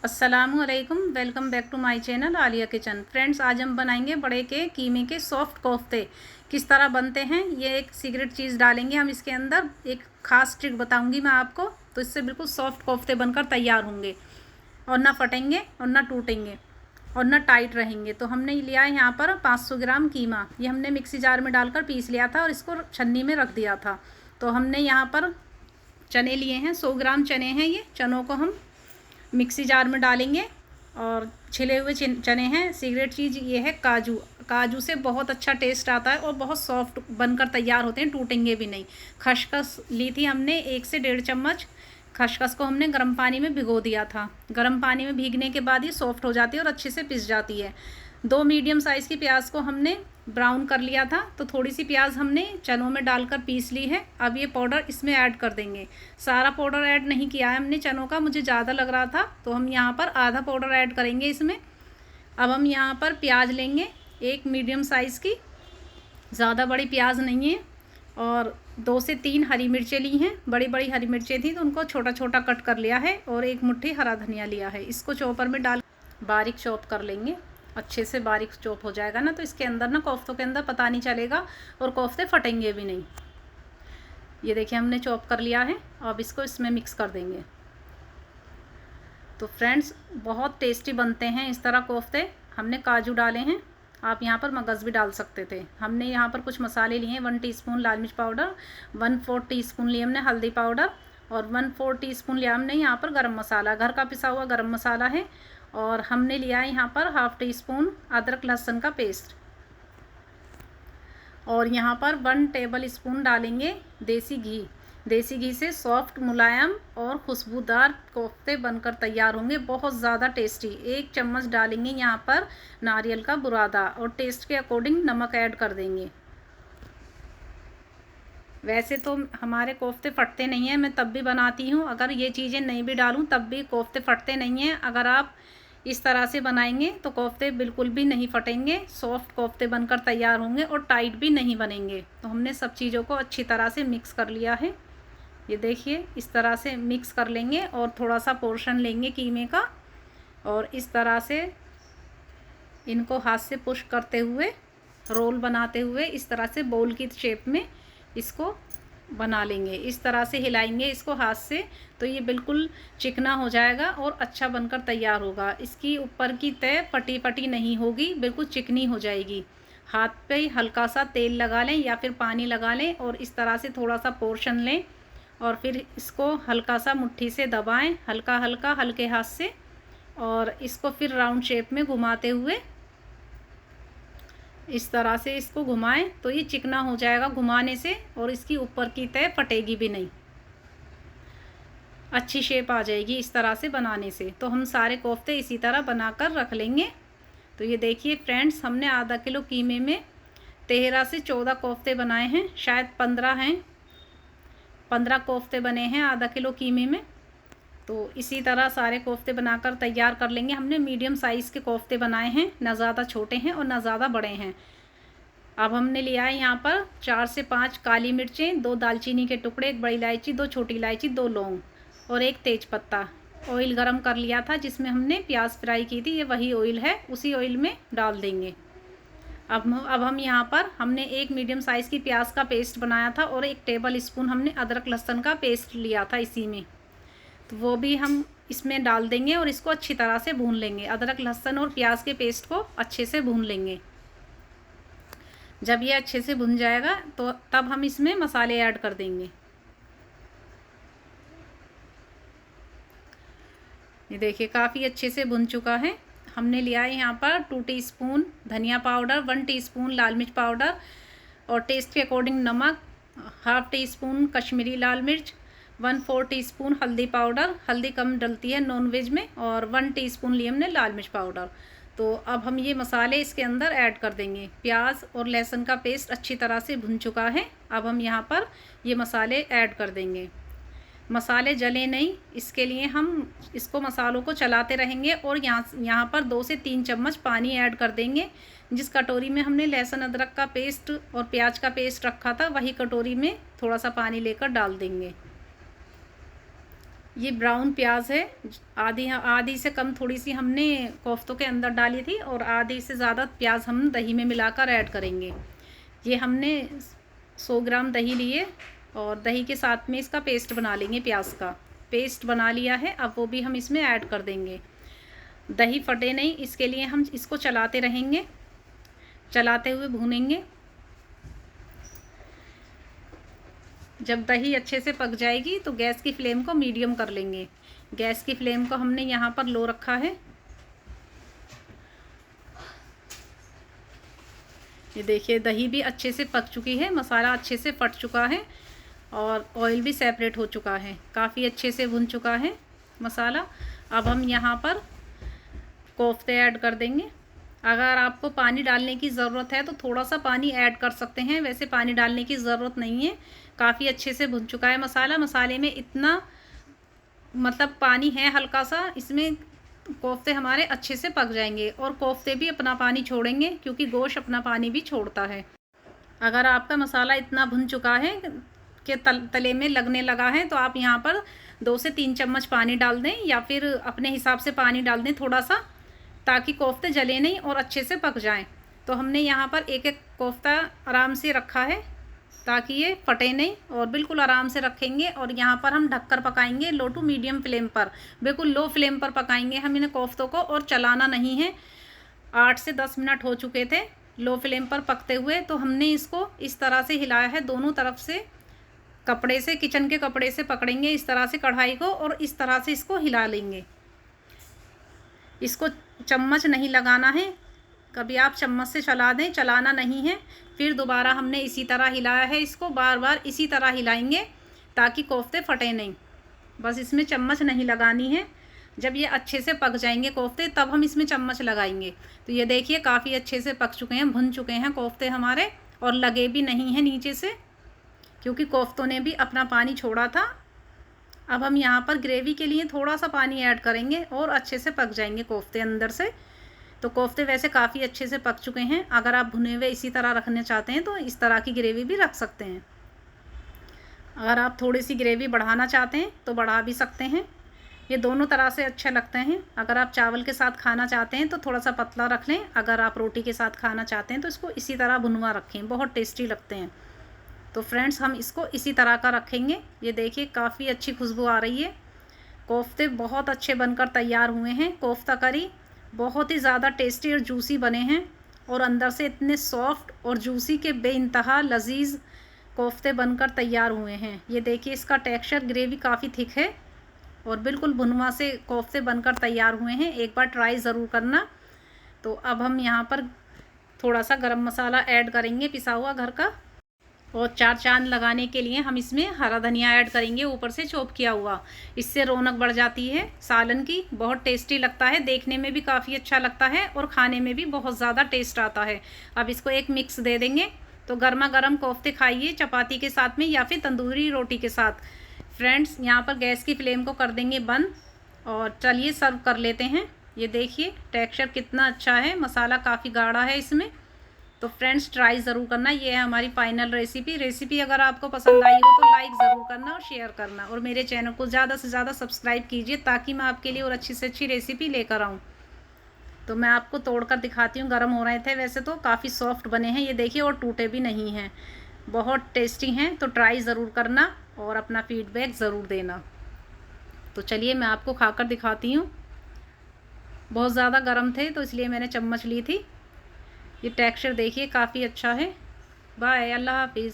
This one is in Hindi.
अस्सलामुअलैकुम, welcome back to my channel Aliya Kitchen. Friends, आज हम बनाएंगे बड़े के कीमे के सॉफ्ट कोफ्ते। किस तरह बनते हैं, ये एक सीक्रेट चीज़ डालेंगे हम इसके अंदर। एक ख़ास ट्रिक बताऊंगी मैं आपको, तो इससे बिल्कुल सॉफ्ट कोफ्ते बनकर तैयार होंगे और ना फटेंगे और ना टूटेंगे और ना टाइट रहेंगे। तो हमने लिया है यहाँ पर 500 ग्राम कीमा। ये हमने मिक्सी जार में डालकर पीस लिया था और इसको छन्नी में रख दिया था। तो हमने यहाँ पर चने लिए हैं, 100 ग्राम चने हैं। ये चनों को हम मिक्सी जार में डालेंगे और छिले हुए चने हैं। सीक्रेट चीज़ ये है काजू। काजू से बहुत अच्छा टेस्ट आता है और बहुत सॉफ्ट बनकर तैयार होते हैं, टूटेंगे भी नहीं। खसखस ली थी हमने 1 से 1.5 चम्मच। खसखस को हमने गर्म पानी में भिगो दिया था। गर्म पानी में भीगने के बाद ये सॉफ्ट हो जाती है और अच्छे से पिस जाती है। 2 मीडियम साइज़ की प्याज को हमने ब्राउन कर लिया था, तो थोड़ी सी प्याज हमने चनों में डालकर पीस ली है। अब ये पाउडर इसमें ऐड कर देंगे। सारा पाउडर ऐड नहीं किया है हमने चनों का, मुझे ज़्यादा लग रहा था, तो हम यहाँ पर आधा पाउडर ऐड करेंगे इसमें। अब हम यहाँ पर प्याज लेंगे, एक मीडियम साइज़ की, ज़्यादा बड़ी प्याज नहीं है। और 2 से 3 हरी मिर्चें ली हैं। बड़ी बड़ी हरी मिर्चें थी तो उनको छोटा छोटा कट कर लिया है। और 1 मुट्ठी हरा धनिया लिया है। इसको चॉपर में डाल बारीक चॉप कर लेंगे। अच्छे से बारीक चॉप हो जाएगा ना, तो इसके अंदर ना कोफ्तों के अंदर पता नहीं चलेगा और कोफ्ते फटेंगे भी नहीं। ये देखिए हमने चॉप कर लिया है। अब इसको इसमें मिक्स कर देंगे। तो फ्रेंड्स, बहुत टेस्टी बनते हैं इस तरह कोफ्ते। हमने काजू डाले हैं, आप यहाँ पर मगज़ भी डाल सकते थे। हमने यहाँ पर कुछ मसाले लिए हैं। 1 टीस्पून लाल मिर्च पाउडर, 1/4 टीस्पून लिए हमने हल्दी पाउडर और 1/4 टीस्पून लिया हमने यहाँ पर गरम मसाला, घर का पिसा हुआ गरम मसाला है। और हमने लिया है यहाँ पर 1/2 टीस्पून अदरक लहसुन का पेस्ट। और यहाँ पर 1 टेबल स्पून डालेंगे देसी घी। देसी घी से सॉफ्ट, मुलायम और खुशबूदार कोफ्ते बनकर तैयार होंगे, बहुत ज़्यादा टेस्टी। 1 चम्मच डालेंगे यहाँ पर नारियल का बुरादा और टेस्ट के अकॉर्डिंग नमक ऐड कर देंगे। वैसे तो हमारे कोफ्ते फटते नहीं हैं, मैं तब भी बनाती हूँ। अगर ये चीज़ें नहीं भी डालूँ तब भी कोफ्ते फटते नहीं हैं। अगर आप इस तरह से बनाएंगे तो कोफ्ते बिल्कुल भी नहीं फटेंगे, सॉफ्ट कोफ्ते बनकर तैयार होंगे और टाइट भी नहीं बनेंगे। तो हमने सब चीज़ों को अच्छी तरह से मिक्स कर लिया है। ये देखिए, इस तरह से मिक्स कर लेंगे और थोड़ा सा पोर्शन लेंगे कीमे का और इस तरह से इनको हाथ से पुश करते हुए, रोल बनाते हुए, इस तरह से बॉल की शेप में इसको बना लेंगे। इस तरह से हिलाएंगे इसको हाथ से, तो ये बिल्कुल चिकना हो जाएगा और अच्छा बनकर तैयार होगा। इसकी ऊपर की तय फटी फटी नहीं होगी, बिल्कुल चिकनी हो जाएगी। हाथ पे हल्का सा तेल लगा लें या फिर पानी लगा लें और इस तरह से थोड़ा सा पोर्शन लें और फिर इसको हल्का सा मुट्ठी से दबाएं, हल्का हल्का, हल्के हाथ से। और इसको फिर राउंड शेप में घुमाते हुए इस तरह से इसको घुमाएं, तो ये चिकना हो जाएगा घुमाने से और इसकी ऊपर की तय फटेगी भी नहीं, अच्छी शेप आ जाएगी इस तरह से बनाने से। तो हम सारे कोफ्ते इसी तरह बनाकर रख लेंगे। तो ये देखिए फ्रेंड्स, हमने आधा किलो कीमे में 13 से 14 कोफ्ते बनाए हैं, शायद 15 हैं। 15 कोफ्ते बने हैं आधा किलो कीमे में। तो इसी तरह सारे कोफ्ते बनाकर तैयार कर लेंगे। हमने मीडियम साइज़ के कोफ्ते बनाए हैं, ना ज़्यादा छोटे हैं और ना ज़्यादा बड़े हैं। अब हमने लिया है यहाँ पर 4 से 5 काली मिर्चें, 2 दालचीनी के टुकड़े, 1 बड़ी इलायची, 2 छोटी इलायची, 2 लौंग और 1 तेज़पत्ता। ऑयल गरम कर लिया था जिसमें हमने प्याज फ्राई की थी, ये वही ऑयल है, उसी ऑयल में डाल देंगे। अब हम यहाँ पर हमने 1 मीडियम साइज़ की प्याज का पेस्ट बनाया था और 1 टेबल स्पून हमने अदरक लहसुन का पेस्ट लिया था इसी में, तो वो भी हम इसमें डाल देंगे और इसको अच्छी तरह से भून लेंगे। अदरक लहसुन और प्याज के पेस्ट को अच्छे से भून लेंगे। जब ये अच्छे से भुन जाएगा तो तब हम इसमें मसाले ऐड कर देंगे। ये देखिए काफ़ी अच्छे से भुन चुका है। हमने लिया है यहाँ पर 2 टीस्पून धनिया पाउडर, 1 टीस्पून लाल मिर्च पाउडर और टेस्ट के अकॉर्डिंग नमक, 1/2 टीस्पून कश्मीरी लाल मिर्च, 1/4 टीस्पून हल्दी पाउडर, हल्दी कम डलती है नॉनवेज में, और 1 टीस्पून लिए हमने लाल मिर्च पाउडर। तो अब हम ये मसाले इसके अंदर ऐड कर देंगे। प्याज और लहसुन का पेस्ट अच्छी तरह से भुन चुका है। अब हम यहाँ पर ये मसाले ऐड कर देंगे। मसाले जले नहीं, इसके लिए हम इसको मसालों को चलाते रहेंगे और यहाँ पर 2 से 3 चम्मच पानी ऐड कर देंगे। जिस कटोरी में हमने लहसुन अदरक का पेस्ट और प्याज का पेस्ट रखा था, वही कटोरी में थोड़ा सा पानी लेकर डाल देंगे। ये ब्राउन प्याज है, आधी से कम थोड़ी सी हमने कोफ्तों के अंदर डाली थी और आधी से ज़्यादा प्याज हम दही में मिलाकर ऐड करेंगे। ये हमने 100 ग्राम दही लिए और दही के साथ में इसका पेस्ट बना लेंगे। प्याज का पेस्ट बना लिया है, अब वो भी हम इसमें ऐड कर देंगे। दही फटे नहीं इसके लिए हम इसको चलाते रहेंगे, चलाते हुए भूनेंगे। जब दही अच्छे से पक जाएगी तो गैस की फ्लेम को मीडियम कर लेंगे। गैस की फ्लेम को हमने यहाँ पर लो रखा है। ये देखिए दही भी अच्छे से पक चुकी है, मसाला अच्छे से फट चुका है और ऑयल भी सेपरेट हो चुका है, काफ़ी अच्छे से भुन चुका है मसाला। अब हम यहाँ पर कोफ्ते ऐड कर देंगे। अगर आपको पानी डालने की ज़रूरत है तो थोड़ा सा पानी ऐड कर सकते हैं, वैसे पानी डालने की ज़रूरत नहीं है। काफ़ी अच्छे से भुन चुका है मसाला। मसाले में इतना मतलब पानी है हल्का सा, इसमें कोफ्ते हमारे अच्छे से पक जाएंगे और कोफ्ते भी अपना पानी छोड़ेंगे क्योंकि गोश्त अपना पानी भी छोड़ता है। अगर आपका मसाला इतना भुन चुका है कि तले में लगने लगा है तो आप यहाँ पर 2 से 3 चम्मच पानी डाल दें या फिर अपने हिसाब से पानी डाल दें थोड़ा सा, ताकि कोफ्ते जले नहीं और अच्छे से पक जाएं। तो हमने यहाँ पर एक एक कोफ्ता आराम से रखा है ताकि ये फटे नहीं, और बिल्कुल आराम से रखेंगे। और यहाँ पर हम ढककर पकाएंगे लो टू मीडियम फ्लेम पर, बिल्कुल लो फ्लेम पर पकाएंगे हम इन कोफ्तों को, और चलाना नहीं है। 8 से 10 मिनट हो चुके थे लो फ्लेम पर पकते हुए, तो हमने इसको इस तरह से हिलाया है दोनों तरफ से। कपड़े से, किचन के कपड़े से पकड़ेंगे इस तरह से कढ़ाई को और इस तरह से इसको हिला लेंगे। इसको चम्मच नहीं लगाना है, कभी आप चम्मच से चला दें, चलाना नहीं है। फिर दोबारा हमने इसी तरह हिलाया है, इसको बार बार इसी तरह हिलाएंगे ताकि कोफ्ते फटे नहीं। बस इसमें चम्मच नहीं लगानी है। जब ये अच्छे से पक जाएंगे कोफ्ते तब हम इसमें चम्मच लगाएंगे। तो ये देखिए काफ़ी अच्छे से पक चुके हैं, भुन चुके हैं कोफ्ते हमारे, और लगे भी नहीं हैं नीचे से क्योंकि कोफ्तों ने भी अपना पानी छोड़ा था। अब हम यहाँ पर ग्रेवी के लिए थोड़ा सा पानी ऐड करेंगे और अच्छे से पक जाएंगे कोफ्ते अंदर से। तो कोफ्ते वैसे काफ़ी अच्छे से पक चुके हैं। अगर आप भुने हुए इसी तरह रखना चाहते हैं तो इस तरह की ग्रेवी भी रख सकते हैं। अगर आप थोड़ी सी ग्रेवी बढ़ाना चाहते हैं तो बढ़ा भी सकते हैं। ये दोनों तरह से अच्छे लगते हैं। अगर आप चावल के साथ खाना चाहते हैं तो थोड़ा सा पतला रख लें, अगर आप रोटी के साथ खाना चाहते हैं तो इसको इसी तरह भुनवा रखें, बहुत टेस्टी लगते हैं। तो फ्रेंड्स हम इसको इसी तरह का रखेंगे। ये देखिए काफ़ी अच्छी खुशबू आ रही है। कोफ्ते बहुत अच्छे बनकर तैयार हुए हैं। कोफ्ता करी बहुत ही ज़्यादा टेस्टी और जूसी बने हैं और अंदर से इतने सॉफ्ट और जूसी के बेइंतहा लजीज कोफ्ते बनकर तैयार हुए हैं। ये देखिए इसका टेक्सचर, ग्रेवी काफ़ी थिक है और बिल्कुल भुनवा से कोफ्ते बनकर तैयार हुए हैं। एक बार ट्राई ज़रूर करना। तो अब हम यहाँ पर थोड़ा सा गरम मसाला ऐड करेंगे पिसा हुआ घर का, और 4 चांद लगाने के लिए हम इसमें हरा धनिया ऐड करेंगे ऊपर से चॉप किया हुआ। इससे रौनक बढ़ जाती है सालन की, बहुत टेस्टी लगता है, देखने में भी काफ़ी अच्छा लगता है और खाने में भी बहुत ज़्यादा टेस्ट आता है। अब इसको एक मिक्स दे देंगे। तो गर्मा गर्म कोफ्ते खाइए चपाती के साथ में या फिर तंदूरी रोटी के साथ। फ्रेंड्स यहाँ पर गैस की फ्लेम को कर देंगे बंद और चलिए सर्व कर लेते हैं। ये देखिए टेक्सचर कितना अच्छा है, मसाला काफ़ी गाढ़ा है इसमें। तो फ्रेंड्स ट्राई ज़रूर करना। ये है हमारी फाइनल रेसिपी अगर आपको पसंद आई हो तो लाइक ज़रूर करना और शेयर करना, और मेरे चैनल को ज़्यादा से ज़्यादा सब्सक्राइब कीजिए ताकि मैं आपके लिए और अच्छी से अच्छी रेसिपी लेकर आऊँ। तो मैं आपको तोड़कर दिखाती हूँ। गर्म हो रहे थे वैसे तो, काफ़ी सॉफ्ट बने हैं ये देखिए, और टूटे भी नहीं हैं, बहुत टेस्टी हैं। तो ट्राई ज़रूर करना और अपना फीडबैक ज़रूर देना। तो चलिए मैं आपको खाकर दिखाती हूँ। बहुत ज़्यादा गर्म थे तो इसलिए मैंने चम्मच ली थी। ये टेक्सचर देखिए काफ़ी अच्छा है। बाय, अल्लाह हाफिज़।